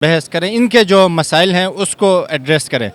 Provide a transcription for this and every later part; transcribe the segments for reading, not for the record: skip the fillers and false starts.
बहस करें, इनके जो मसाइल हैं उसको एड्रेस करें।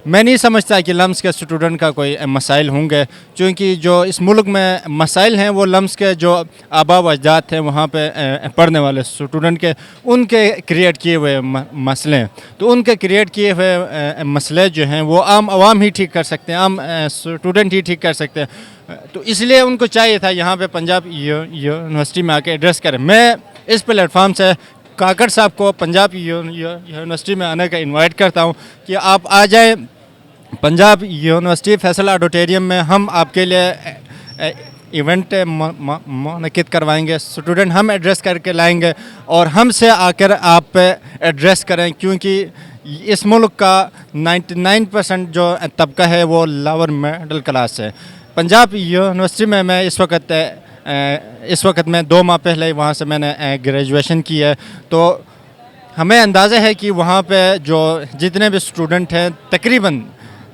मैं नहीं समझता कि लम्स के स्टूडेंट का कोई मसाइल होंगे, क्योंकि जो इस मुल्क में मसाइल हैं वो लम्स के जो आबा व अजदाद थे वहाँ पे पढ़ने वाले स्टूडेंट के, उनके क्रिएट किए हुए मसले हैं। तो उनके क्रिएट किए हुए मसले जो हैं वो आम आवाम ही ठीक कर सकते हैं, आम स्टूडेंट ही ठीक कर सकते हैं। तो इसलिए उनको चाहिए था यहाँ पे पंजाब यूनिवर्सिटी में आके एड्रेस करें। मैं इस प्लेटफॉर्म से काकड़ साहब को पंजाब यूनिवर्सिटी में आने का इनवाइट करता हूँ कि आप आ जाएं पंजाब यूनिवर्सिटी फैसल ऑडिटोरियम में। हम आपके लिए इवेंट मुनक़िद करवाएंगे, स्टूडेंट हम एड्रेस करके लाएंगे और हमसे आकर आप एड्रेस करें, क्योंकि इस मुल्क का 99% जो तबका है वो लोअर मिडिल क्लास है। पंजाब यूनिवर्सिटी में मैं इस वक्त मैं 2 माह पहले वहाँ से मैंने ग्रेजुएशन की है, तो हमें अंदाज़ा है कि वहाँ पे जो जितने भी स्टूडेंट हैं तकरीबन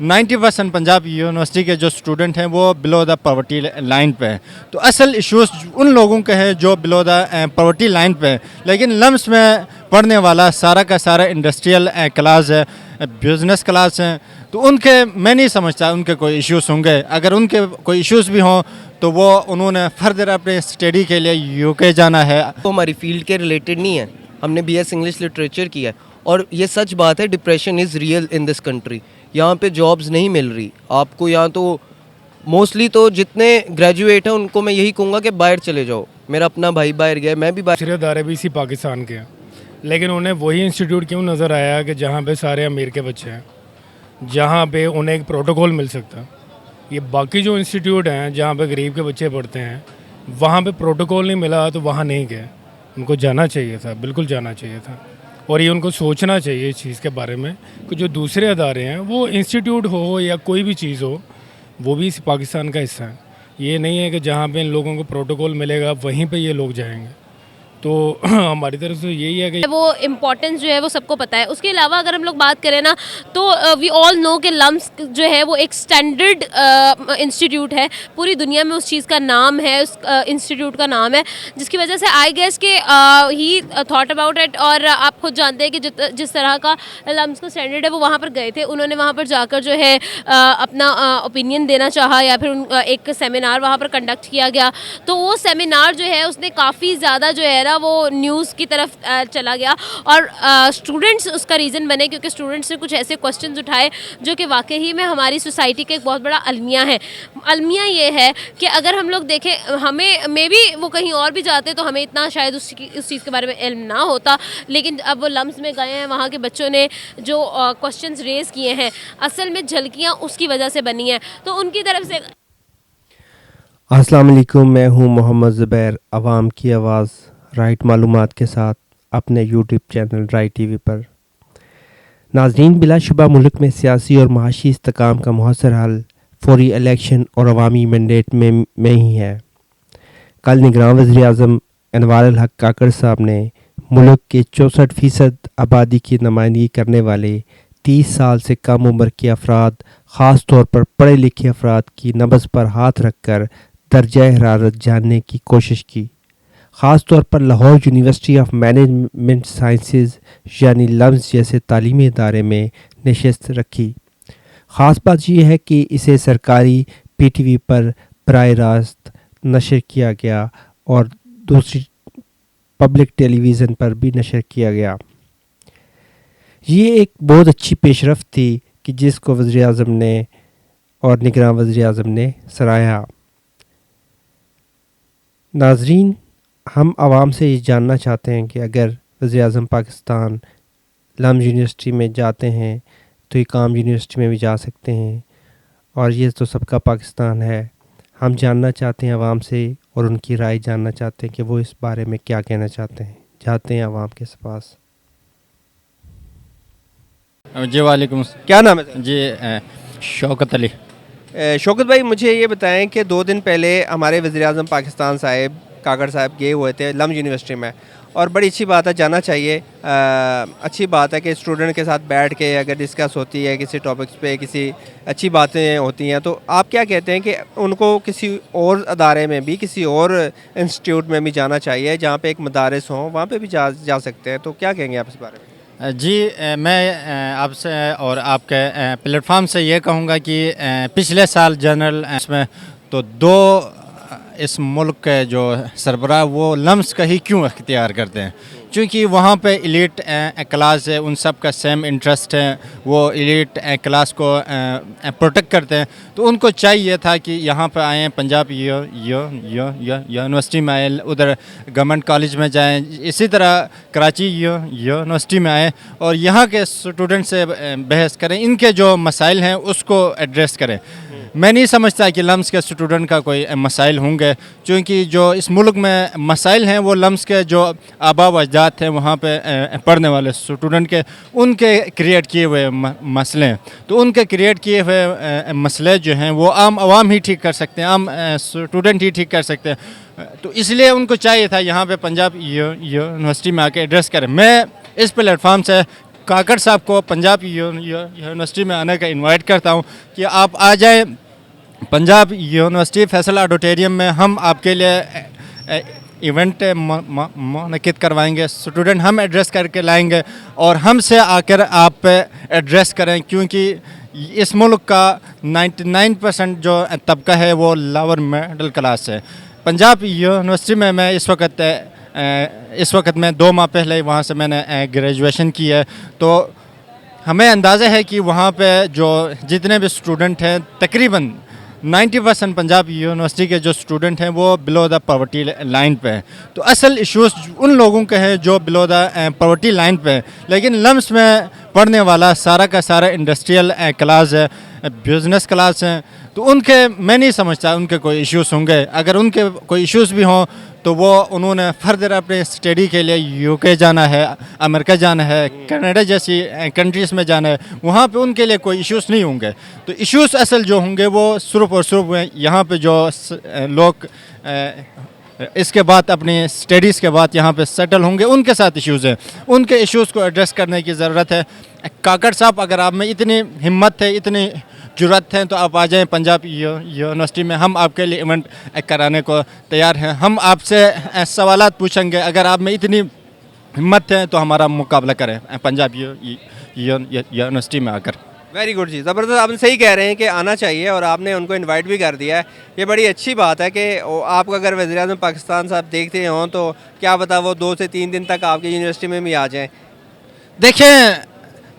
90% पंजाब यूनिवर्सिटी के जो स्टूडेंट हैं वो बिलो द पॉवर्टी लाइन पे हैं। तो असल इश्यूज़ उन लोगों के हैं जो बिलो द पॉवर्टी लाइन पे हैं, लेकिन लम्स में पढ़ने वाला सारा का सारा इंडस्ट्रियल क्लास है, बिज़नेस क्लास हैं, तो उनके मैं नहीं समझता उनके कोई इश्यूज़ होंगे। अगर उनके कोई इश्यूज़ भी हों तो वो उन्होंने फर्दर अपने स्टडी के लिए यूके जाना है। वो हमारी फील्ड के रिलेटेड नहीं है। हमने बीएस इंग्लिश लिटरेचर किया है और ये सच बात है, depression is real in this country. यहाँ पे जॉब्स नहीं मिल रही आपको। यहाँ तो मोस्टली तो जितने ग्रेजुएट हैं उनको मैं यही कहूँगा कि बाहर चले जाओ। मेरा अपना भाई बाहर गया, मैं भी बाहर। दूसरे अदारे भी इसी पाकिस्तान के हैं, लेकिन उन्हें वही इंस्टीट्यूट क्यों नज़र आया कि जहाँ पे सारे अमीर के बच्चे हैं, जहाँ पे उन्हें एक प्रोटोकॉल मिल सकता है। ये बाकी जो इंस्टीट्यूट हैं जहाँ पे गरीब के बच्चे पढ़ते हैं, वहाँ पे प्रोटोकॉल नहीं मिला तो वहाँ नहीं गए। उनको जाना चाहिए था, बिल्कुल जाना चाहिए था। और ये उनको सोचना चाहिए इस चीज़ के बारे में कि जो दूसरे अदारे हैं, वो इंस्टीट्यूट हो या कोई भी चीज़ हो, वो भी इस पाकिस्तान का हिस्सा है। ये नहीं है कि जहाँ पे इन लोगों को प्रोटोकॉल मिलेगा वहीं पे ये लोग जाएंगे। तो हमारी तरफ से यही है कि वो इम्पोर्टेंस जो है वो सबको पता है। उसके अलावा अगर हम लोग बात करें ना तो वी ऑल नो कि लम्स जो है वो एक स्टैंडर्ड इंस्टीट्यूट है, पूरी दुनिया में उस चीज़ का नाम है, उस इंस्टीट्यूट का नाम है, जिसकी वजह से आई गेस के ही थॉट अबाउट इट। और आप खुद जानते हैं कि जिस तरह का लम्स का स्टैंडर्ड है वो वहाँ पर गए थे, उन्होंने वहाँ पर जाकर जो है अपना ओपिनियन देना चाहा या फिर एक सेमिनार वहाँ पर कंडक्ट किया गया। तो वो सेमिनार जो है उसने काफ़ी ज़्यादा जो है ना वो न्यूज़ की तरफ चला गया और स्टूडेंट्स उसका रीज़न बने, क्योंकि स्टूडेंट्स ने कुछ ऐसे क्वेश्चंस उठाए जो कि वाकई ही में हमारी सोसाइटी का एक बहुत बड़ा अलमिया है। अलमिया ये है कि अगर हम लोग देखें, हमें मे बी वो कहीं और भी जाते तो हमें इतना शायद उस चीज़ के बारे में इल्म ना होता, लेकिन अब वो लम्स में गए हैं, वहाँ के बच्चों ने जो क्वेश्चंस रेज़ किए हैं असल में झलकियाँ उसकी वजह से बनी हैं। तो उनकी तरफ से अस्सलाम वालेकुम, मैं हूँ मोहम्मद ज़ुबैर, आवाम की आवाज़ राइट मालूमात के साथ अपने यूट्यूब चैनल राइट टीवी पर। नाज़रीन, बिलाशुबा मुल्क में सियासी और माशी इस्तेकाम का मुहस्सर हल फौरी इलेक्शन और अवामी मैंडेट में ही है। कल निगरान वज़ीर-ए-आज़म अनवार अल हक काकड़ साहब ने मुल्क के 64% आबादी की नुमाइंदगी करने वाले 30 साल से कम उम्र के अफराद, ख़ास तौर पर पढ़े लिखे अफराद की नब्ज़ पर हाथ रख कर दर्जा हरारत जानने की कोशिश की। ख़ास तौर पर Lahore university of management sciences यानी लम्स जैसे तालीमी इदारे में नशस्त रखी। ख़ास बात यह है कि इसे सरकारी PTV पर बराह रास्त नशर किया गया और दूसरी पब्लिक टेलीविज़न पर भी नशर किया गया। ये एक बहुत अच्छी पेशरफ्त थी कि जिसको वज़ीर-ए-आज़म ने और निगरान वज़ीर-ए-आज़म ने सराहा। नाज़रीन, हम आवाम से ये जानना चाहते हैं कि अगर वज़ीर-ए-आज़म पाकिस्तान लम्स यूनिवर्सिटी में जाते हैं तो ये काम यूनिवर्सिटी में भी जा सकते हैं, और ये तो सबका पाकिस्तान है। हम जानना चाहते हैं आवाम से और उनकी राय जानना चाहते हैं कि वो इस बारे में क्या कहना चाहते हैं। जाते हैं आवाम के पास। जी वालेकुम। क्या नाम है? जी शौकत अली। शौकत भाई, मुझे ये बताएं कि 2 दिन पहले हमारे वज़ीर-ए-आज़म पाकिस्तान साहिब काकड़ साहब गए हुए थे लम्स यूनिवर्सिटी में, और बड़ी अच्छी बात है, जाना चाहिए। अच्छी बात है कि स्टूडेंट के साथ बैठ के अगर डिस्कस होती है किसी टॉपिक्स पे, किसी अच्छी बातें होती हैं, तो आप क्या कहते हैं कि उनको किसी और अदारे में भी, किसी और इंस्टीट्यूट में भी जाना चाहिए जहाँ पे एक मदारिस हों, वहाँ पे भी जा सकते हैं। तो क्या कहेंगे आप इस बारे में? जी मैं आपसे और आपके प्लेटफार्म से ये कहूँगा कि पिछले साल जनरल इसमें तो दो इस मुल्क के जो सरबराह वो लम्स का ही क्यों अख्तियार करते हैं, क्योंकि वहाँ पे एलीट क्लास है, उन सब का सेम इंटरेस्ट है, वो एलीट क्लास को प्रोटेक्ट करते हैं। तो उनको चाहिए था कि यहाँ पे आएँ, पंजाब यूनिवर्सिटी में आए, उधर गवर्नमेंट कॉलेज में जाएं, इसी तरह कराची यूनिवर्सिटी में आए और यहाँ के स्टूडेंट से बहस करें, इनके जो मसाइल हैं उसको एड्रेस करें। मैं नहीं समझता कि लम्स के स्टूडेंट का कोई मसाइल होंगे, क्योंकि जो इस मुल्क में मसाइल हैं वो लम्स के जो आबा व अजदाद थे वहाँ पे पढ़ने वाले स्टूडेंट के, उनके क्रिएट किए हुए मसले हैं। तो उनके क्रिएट किए हुए मसले जो हैं वो आम आवाम ही ठीक कर सकते हैं, आम स्टूडेंट ही ठीक कर सकते हैं। तो इसलिए उनको चाहिए था यहाँ पे पंजाब यूनिवर्सिटी में आके एड्रेस करें। मैं इस प्लेटफार्म से काकड़ साहब को पंजाब यूनिवर्सिटी में आने का इनवाइट करता हूँ कि आप आ जाए पंजाब यूनिवर्सिटी फैसल ऑडिटोरियम में, हम आपके लिए इवेंट मुनक़िद करवाएंगे, स्टूडेंट हम एड्रेस करके लाएंगे और हमसे आकर आप एड्रेस करें, क्योंकि इस मुल्क का 99% जो तबका है वो लोअर मिडिल क्लास है। पंजाब यूनिवर्सिटी में मैं इस वक्त मैं 2 माह पहले वहाँ से मैंने ग्रेजुएशन की है, तो हमें अंदाज़ा है कि वहाँ पे जो जितने भी स्टूडेंट हैं तकरीबन 90% पंजाब यूनिवर्सिटी के जो स्टूडेंट हैं वो बिलो द पॉवर्टी लाइन पे हैं। तो असल इश्यूज उन लोगों के हैं जो बिलो द पॉवर्टी लाइन पे हैं, लेकिन लम्स में पढ़ने वाला सारा का सारा इंडस्ट्रियल क्लास है, बिजनेस क्लास हैं, तो उनके मैं नहीं समझता उनके कोई इश्यूज़ होंगे। अगर उनके कोई इश्यूज़ भी हों तो वो उन्होंने फर्दर अपने स्टडी के लिए यूके जाना है, अमेरिका जाना है, कनाडा जैसी कंट्रीज़ में जाना है, वहाँ पे उनके लिए कोई इश्यूज़ नहीं होंगे। तो इश्यूज़ असल जो होंगे वो सिर्फ और सिर्फ यहाँ पे जो लोग इसके बाद अपनी स्टडीज़ के बाद यहाँ पे सेटल होंगे उनके साथ इश्यूज़ हैं, उनके इश्यूज़ को एड्रेस करने की ज़रूरत है। काकड़ साहब, अगर आप में इतनी हिम्मत है, इतनी जुर्रत है, तो आप आ जाएं पंजाब यूनिवर्सिटी में, हम आपके लिए इवेंट कराने को तैयार हैं। हम आपसे सवालात पूछेंगे, अगर आप में इतनी हिम्मत है तो हमारा मुकाबला करें पंजाब यूनिवर्सिटी में आकर। वेरी गुड जी, ज़बरदस्त। आप सही कह रहे हैं कि आना चाहिए और आपने उनको इनवाइट भी कर दिया है। ये बड़ी अच्छी बात है कि आपको अगर वज़ीर-ए-आज़म पाकिस्तान साहब देखते हों तो क्या पता वो 2 से 3 दिन तक आपकी यूनिवर्सिटी में भी आ जाएं। देखें,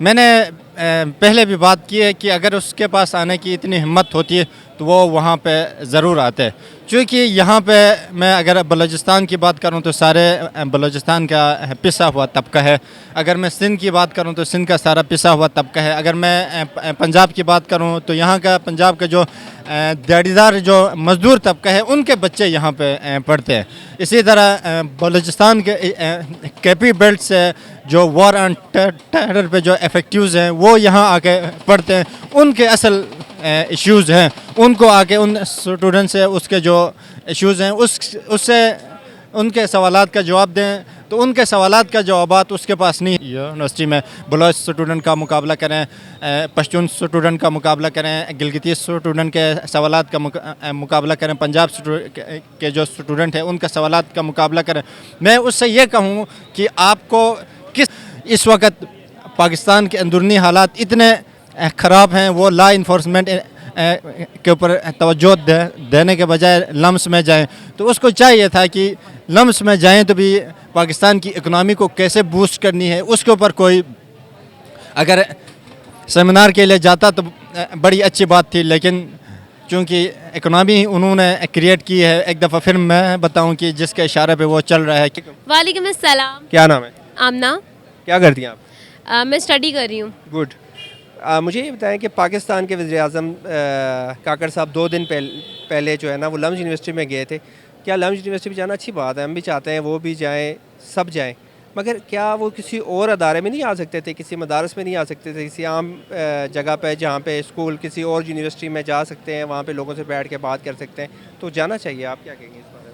मैंने पहले भी बात की है कि अगर उसके पास आने की इतनी हिम्मत होती है तो वो वहाँ पे ज़रूर आते हैं, क्योंकि यहाँ पे मैं अगर बलूचिस्तान की बात करूँ तो सारे बलूचिस्तान का पिसा हुआ तबका है, अगर मैं सिंध की बात करूँ तो सिंध का सारा पिसा हुआ तबका है, अगर मैं पंजाब की बात करूँ तो यहाँ का पंजाब का जो दिहाड़ीदार जो मज़दूर तबका है उनके बच्चे यहाँ पे पढ़ते हैं। इसी तरह बलूचिस्तान के कैपी बेल्ट से जो वॉर एंड टेरर पे जो इफेक्टिव्स हैं वो यहाँ आके पढ़ते हैं, उनके असल इश्यूज़ हैं, उनको आके उन स्टूडेंट से उसके जो इश्यूज़ हैं उससे उनके सवालात का जवाब दें। तो उनके सवालात का जवाबात उसके पास नहीं। यूनिवर्सिटी में बलोच स्टूडेंट का मुकाबला करें, पश्तून स्टूडेंट का मुकाबला करें, गिलगिती स्टूडेंट के सवालात का मुकाबला करें, पंजाब के जो स्टूडेंट हैं उनके सवालात का मुकाबला करें। मैं उससे ये कहूँ कि आपको किस इस वक्त पाकिस्तान के अंदरूनी हालात इतने ख़राब हैं, वो लॉ इन्फोर्समेंट के ऊपर तवज्जो देने के बजाय लम्स में जाएं, तो उसको चाहिए था कि लम्स में जाएं तो भी पाकिस्तान की इकनॉमी को कैसे बूस्ट करनी है उसके ऊपर कोई अगर सेमिनार के लिए जाता तो बड़ी अच्छी बात थी, लेकिन चूँकि इकनॉमी उन्होंने क्रिएट की है, एक दफ़ा फिर मैं बताऊँ कि जिसके इशारे पे वो चल रहा है। वालेकुम अस्सलाम। क्या नाम है? आमना। क्या करती हैं आप? मैं स्टडी कर रही हूँ। गुड। मुझे ये बताएं कि पाकिस्तान के वज़ीर-ए-आज़म काकड़ साहब 2 दिन पहले जो है ना वो लम्स यूनिवर्सिटी में गए थे। क्या लम्स यूनिवर्सिटी में जाना अच्छी बात है, हम भी चाहते हैं वो भी जाएं, सब जाएं, मगर क्या वो किसी और अदारे में नहीं आ सकते थे, किसी मदारस में नहीं आ सकते थे, किसी आम जगह पे जहाँ पे स्कूल किसी और यूनिवर्सिटी में जा सकते हैं, वहाँ पे लोगों से बैठ के बात कर सकते हैं, तो जाना चाहिए। आप क्या कहेंगे इस बारे में?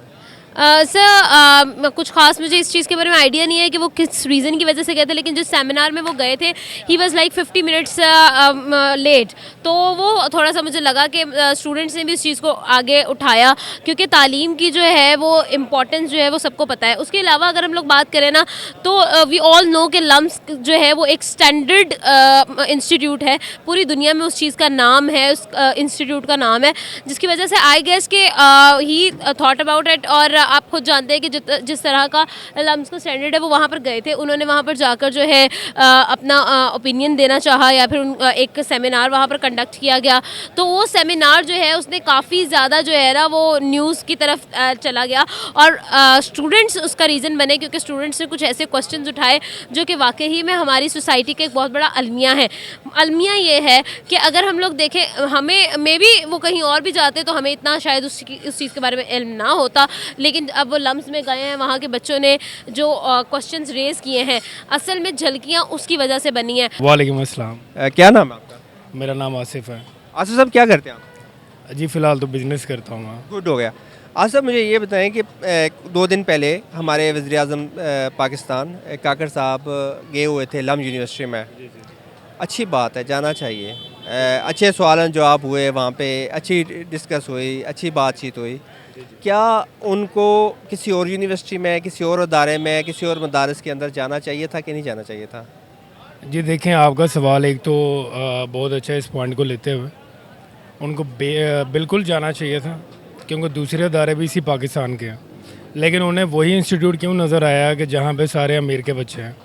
सर कुछ खास मुझे इस चीज़ के बारे में आइडिया नहीं है कि वो किस रीज़न की वजह से गए थे, लेकिन जिस सेमिनार में वो गए थे he was like 50 minutes late. तो वो थोड़ा सा मुझे लगा कि स्टूडेंट्स ने भी इस चीज़ को आगे उठाया, क्योंकि तालीम की जो है वो इम्पोर्टेंस जो है वो सबको पता है। उसके अलावा अगर हम लोग बात करें ना, तो वी ऑल नो कि लम्स जो है वो एक स्टैंडर्ड इंस्टीट्यूट है, पूरी दुनिया में उस चीज़ का नाम है, उस इंस्टीट्यूट का नाम है, जिसकी वजह से आई गेस कि ही थॉट अबाउट इट। और आप खुद जानते हैं कि जिस तरह का लम्स का स्टैंडर्ड है वो वहाँ पर गए थे, उन्होंने वहाँ पर जाकर जो है अपना ओपिनियन देना चाहा, या फिर एक सेमिनार वहाँ पर कंडक्ट किया गया। तो वो सेमिनार जो है उसने काफ़ी ज़्यादा जो है ना वो न्यूज़ की तरफ चला गया, और स्टूडेंट्स उसका रीज़न बने, क्योंकि स्टूडेंट्स ने कुछ ऐसे क्वेश्चंस उठाए जो कि वाकई में हमारी सोसाइटी का एक बहुत बड़ा अलमिया है। अलमिया ये है कि अगर हम लोग देखें, हमें मे बी वो कहीं और भी जाते तो हमें इतना शायद उस चीज़ के बारे में इल्म ना होता, लेकिन अब वो लम्स में गए हैं, वहाँ के बच्चों ने जो क्वेश्चंस रेज किए हैं, असल में झलकियाँ उसकी वजह से बनी हैं। वालेकुम अस्सलाम। क्या नाम है आपका? मेरा नाम आसिफ है। आसिफ साहब क्या करते हैं आप? जी फ़िलहाल तो बिज़नेस करता हूँ मैं। गुड हो गया। आसिफ साहब मुझे ये बताएं कि 2 दिन पहले हमारे वज़ीर आज़म पाकिस्तान काकर साहब गए हुए थे लम्स यूनिवर्सिटी में। अच्छी बात है, जाना चाहिए। अच्छे सवाल जवाब हुए वहाँ पे, अच्छी डिस्कस हुई, अच्छी बातचीत हुई। क्या उनको किसी और यूनिवर्सिटी में, किसी और अदारे में, किसी और मदारस के अंदर जाना चाहिए था कि नहीं जाना चाहिए था? जी देखें, आपका सवाल एक तो बहुत अच्छा है। इस पॉइंट को लेते हुए उनको बिल्कुल जाना चाहिए था, क्योंकि दूसरे अदारे भी इसी पाकिस्तान के हैं, लेकिन उन्हें वही इंस्टीट्यूट क्यों नज़र आया कि जहाँ पे सारे अमीर के बच्चे हैं,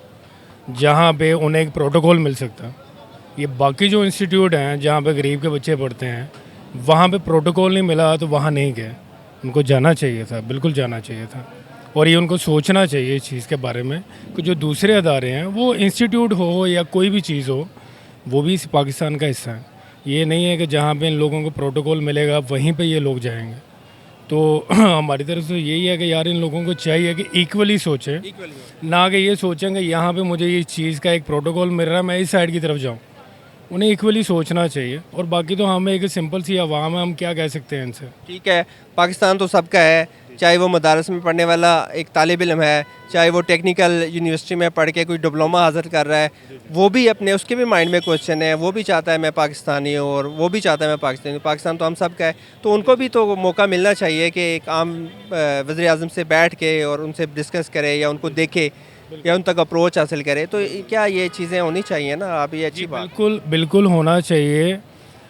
जहाँ पे उन्हें एक प्रोटोकॉल मिल सकता। ये बाकी जो इंस्टीट्यूट हैं जहाँ पे गरीब के बच्चे पढ़ते हैं, वहाँ पे प्रोटोकॉल नहीं मिला तो वहाँ नहीं गए। उनको जाना चाहिए था, बिल्कुल जाना चाहिए था, और ये उनको सोचना चाहिए इस चीज़ के बारे में कि जो दूसरे अदारे हैं, वो इंस्टीट्यूट हो या कोई भी चीज़ हो, वो भी इस पाकिस्तान का हिस्सा है। ये नहीं है कि जहाँ पे इन लोगों को प्रोटोकॉल मिलेगा वहीं पे ये लोग जाएंगे। तो हमारी तरफ से यही है कि यार इन लोगों को चाहिए कि इक्वली सोचें, ना कि ये सोचेंगे यहाँ पे मुझे ये चीज़ का एक प्रोटोकॉल मिल रहा है, मैं इस साइड की तरफ जाऊँ। उन्हें इक्वली सोचना चाहिए, और बाकी तो हमें एक सिंपल सी आवाम है, हम क्या कह सकते हैं इनसे। ठीक है, पाकिस्तान तो सबका है, चाहे वो मदारस में पढ़ने वाला एक तालिब इल्म है, चाहे वो टेक्निकल यूनिवर्सिटी में पढ़ के कोई डिप्लोमा हासिल कर रहा है, वो भी अपने, उसके भी माइंड में क्वेश्चन है, वो भी चाहता है मैं पाकिस्तानी हूँ, और वो भी चाहता है मैं पाकिस्तानी हूँ। पाकिस्तान तो हम सब का है, तो उनको भी तो मौका मिलना चाहिए कि एक आम वज़ीर आज़म से बैठ के और उनसे डिस्कस करे, या उनको देखे, या उन तक अप्रोच हासिल करे। तो क्या ये चीज़ें होनी चाहिए ना? आप ये अच्छी बात। बिल्कुल बिल्कुल होना चाहिए।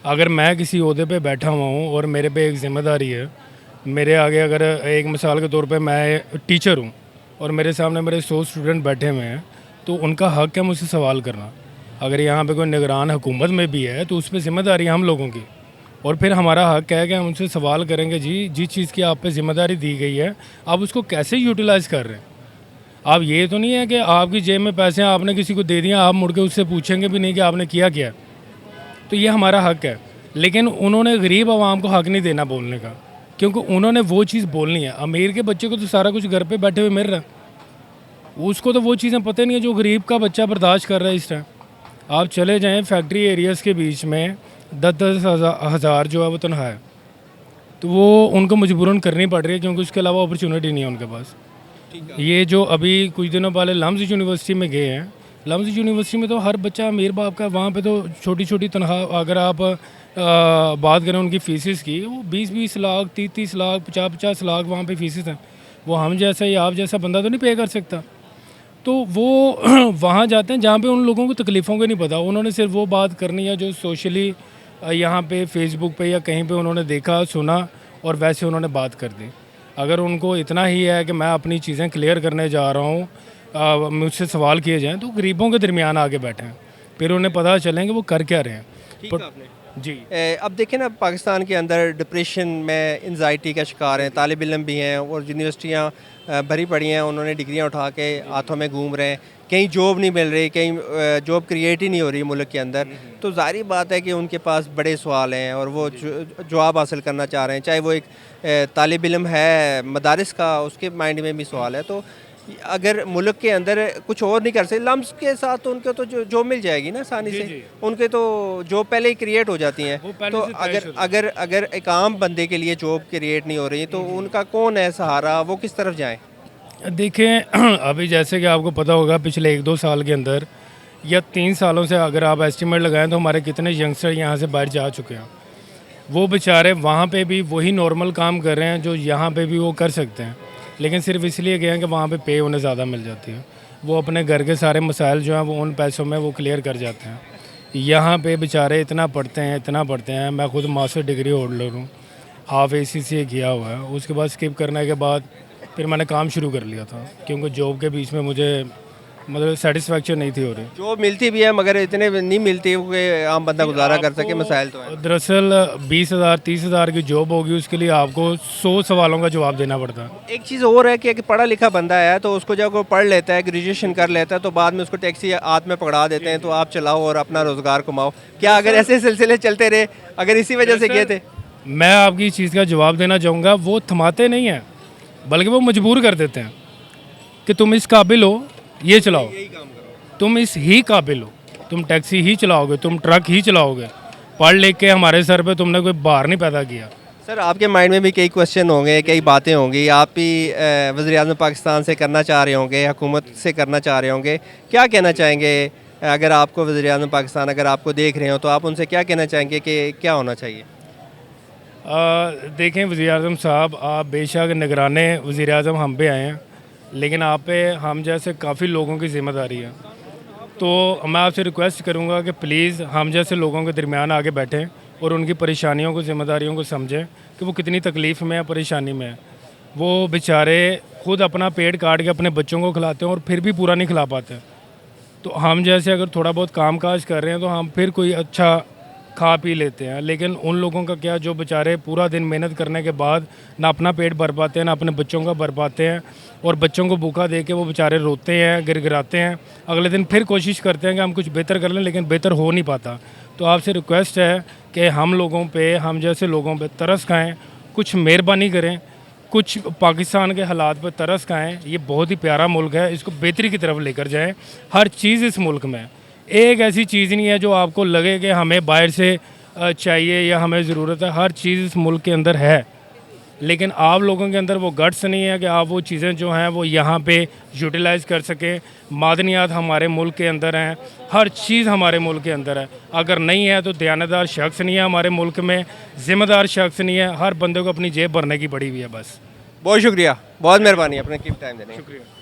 अगर मैं किसी ओहदे पे बैठा हुआ हूँ और मेरे पे एक ज़िम्मेदारी है, मेरे आगे अगर एक मिसाल के तौर पे मैं टीचर हूँ और मेरे सामने मेरे 100 स्टूडेंट बैठे हुए हैं, तो उनका हक़ है मुझसे सवाल करना। अगर यहाँ पे कोई निगरान हुकूमत में भी है तो उस पर ज़िम्मेदारी है हम लोगों की, और फिर हमारा हक़ है कि हम उनसे सवाल करेंगे, जी जिस चीज़ की आप पे ज़िम्मेदारी दी गई है आप उसको कैसे यूटिलाइज़ कर रहे हैं। आप ये तो नहीं है कि आपकी जेब में पैसे हैं, आपने किसी को दे दिया, आप मुड़ के उससे पूछेंगे भी नहीं कि आपने किया क्या। तो ये हमारा हक़ है, लेकिन उन्होंने गरीब आवाम को हक़ नहीं देना बोलने का, क्योंकि उन्होंने वो चीज़ बोलनी है। अमीर के बच्चे को तो सारा कुछ घर पे बैठे हुए मिल रहा है, उसको तो वो चीज़ें पता नहीं है जो गरीब का बच्चा बर्दाश्त कर रहा है इस टाइम। आप चले जाएँ फैक्ट्री एरियाज़ के बीच में 10-10 हज़ार जो है वो तनख्वाह है, तो वो उनको मजबूरन करनी पड़ रही है, क्योंकि उसके अलावा अपॉर्चुनिटी नहीं है उनके पास। ये जो अभी कुछ दिनों पहले लम्स यूनिवर्सिटी में गए हैं, लम्स यूनिवर्सिटी में तो हर बच्चा अमीर बाप का, वहाँ पे तो छोटी छोटी तनख्वाह, अगर आप बात करें उनकी फ़ीसेस की, वो 20-20 लाख, 30-30 लाख, 50-50 लाख वहाँ पे फ़ीसेस हैं। वो हम जैसा या आप जैसा बंदा तो नहीं पे कर सकता। तो वो वहाँ जाते हैं जहाँ पे उन लोगों को तकलीफ़ों का नहीं पता, उन्होंने सिर्फ वो बात करनी है जो सोशली यहाँ पे फेसबुक पे या कहीं पे उन्होंने देखा सुना और वैसे उन्होंने बात कर दी। अगर उनको इतना ही है कि मैं अपनी चीज़ें क्लियर करने जा रहा हूँ, मुझसे सवाल किए जाएँ, तो गरीबों के दरमियान आगे बैठें, फिर उन्हें पता चलें कि वो कर क्या रहे हैं। जी अब देखें ना, पाकिस्तान के अंदर डिप्रेशन में, एंजाइटी का शिकार हैं, तालिब इल्म भी हैं, और यूनिवर्सिटियाँ भरी पड़ी हैं, उन्होंने डिग्रियाँ उठा के हाथों में घूम रहे हैं, कहीं जॉब नहीं मिल रही, कहीं जॉब क्रिएट ही नहीं हो रही मुल्क के अंदर। तो ज़ाहिर बात है कि उनके पास बड़े सवाल हैं और वो जवाब हासिल करना चाह रहे हैं, चाहे वो एक तालिब इल्म है मदारिस का, उसके माइंड में भी सवाल है। तो अगर मुल्क के अंदर कुछ और नहीं कर सकते, लम्स के साथ तो उनको तो जो मिल जाएगी ना आसानी जी, से, जी। उनके तो जॉब पहले ही क्रिएट हो जाती हैं। वो पहले तो से तय अगर शुरू। अगर अगर एक आम बंदे के लिए जॉब क्रिएट नहीं हो रही तो उनका कौन है सहारा, वो किस तरफ जाएं? देखें अभी जैसे कि आपको पता होगा पिछले 1-2 साल के अंदर या 3 सालों से अगर आप एस्टिमेट लगाएं तो हमारे कितने यंगस्टर यहाँ से बाहर जा चुके हैं। वो बेचारे वहाँ पे भी वही नॉर्मल काम कर रहे हैं जो यहाँ पे भी वो कर सकते हैं, लेकिन सिर्फ इसलिए गए हैं कि वहाँ पे पे उन्हें ज़्यादा मिल जाती है। वो अपने घर के सारे मसाइल जो हैं वो उन पैसों में वो क्लियर कर जाते हैं। यहाँ पे बेचारे इतना पढ़ते हैं। मैं खुद मास्टर डिग्री होल्डर हूँ, हाफ ACCA किया हुआ है। उसके बाद स्किप करने के बाद फिर मैंने काम शुरू कर लिया था, क्योंकि जॉब के बीच में मुझे मतलब सेटिस्फेक्शन नहीं थी हो रही। जॉब मिलती भी है मगर इतने नहीं मिलती कि आम बंदा गुजारा कर सके, मसाइल तो है। दरअसल 20,000 30,000 की जॉब होगी, उसके लिए आपको 100 सवालों का जवाब देना पड़ता है। एक चीज़ और है कि अगर पढ़ा लिखा बंदा है तो उसको जब वो पढ़ लेता है, ग्रेजुएशन कर लेता है, तो बाद में उसको टैक्सी हाथ में पकड़ा देते हैं, तो आप चलाओ और अपना रोज़गार कमाओ। क्या अगर ऐसे सिलसिले चलते रहे, अगर इसी वजह से गए थे? मैं आपकी इस चीज़ का जवाब देना चाहूँगा, वो थमाते नहीं हैं बल्कि वो मजबूर कर देते हैं कि तुम इस काबिल हो, ये चलाओ, तुम इस ही काबिल हो, तुम टैक्सी ही चलाओगे, तुम ट्रक ही चलाओगे, पढ़ लिख के हमारे सर पे तुमने कोई भार नहीं पैदा किया। सर आपके माइंड में भी कई क्वेश्चन होंगे, कई बातें होंगी, आप भी वज़ीर-ए-आज़म पाकिस्तान से करना चाह रहे होंगे, हुकूमत से करना चाह रहे होंगे, क्या कहना चाहेंगे? अगर आपको वज़ीर-ए-आज़म पाकिस्तान अगर आपको देख रहे हो तो आप उनसे क्या कहना चाहेंगे कि क्या होना चाहिए? देखें वज़ीर-ए-आज़म साहब, आप बेशक निगरान वज़ीर-ए-आज़म हम पे आए हैं, लेकिन आप पे हम जैसे काफ़ी लोगों की ज़िम्मेदारी है। तो मैं आपसे रिक्वेस्ट करूंगा कि प्लीज़ हम जैसे लोगों के दरमियान आगे बैठें और उनकी परेशानियों को, ज़िम्मेदारियों को समझें कि वो कितनी तकलीफ़ में है, परेशानी में है। वो बेचारे खुद अपना पेट काट के अपने बच्चों को खिलाते हैं और फिर भी पूरा नहीं खिला पाते। तो हम जैसे अगर थोड़ा बहुत काम काज कर रहे हैं तो हम फिर कोई अच्छा खा पी लेते हैं, लेकिन उन लोगों का क्या जो बेचारे पूरा दिन मेहनत करने के बाद ना अपना पेट भर पाते हैं, ना अपने बच्चों का भर पाते हैं, और बच्चों को भूखा दे के वो बेचारे रोते हैं, गिड़गिड़ाते हैं। अगले दिन फिर कोशिश करते हैं कि हम कुछ बेहतर कर लें, लेकिन बेहतर हो नहीं पाता। तो आपसे रिक्वेस्ट है कि हम लोगों पे, हम जैसे लोगों पे तरस खाएँ, कुछ मेहरबानी करें, कुछ पाकिस्तान के हालात पर तरस खाएँ। ये बहुत ही प्यारा मुल्क है, इसको बेहतरी की तरफ लेकर जाएँ। हर चीज़ इस मुल्क में, एक ऐसी चीज़ नहीं है जो आपको लगे कि हमें बाहर से चाहिए या हमें ज़रूरत है। हर चीज़ इस मुल्क के अंदर है, लेकिन आप लोगों के अंदर वो गट्स नहीं है कि आप वो चीज़ें जो हैं वो यहाँ पे यूटिलाइज़ कर सकें। मादनियात हमारे मुल्क के अंदर हैं, हर चीज़ हमारे मुल्क के अंदर है। अगर नहीं है तो दयानतदार शख्स नहीं है हमारे मुल्क में, ज़िम्मेदार शख्स नहीं है। हर बंदे को अपनी जेब भरने की पड़ी हुई है बस। बहुत शुक्रिया, बहुत मेहरबानी अपने कीमती टाइम देने का। शुक्रिया।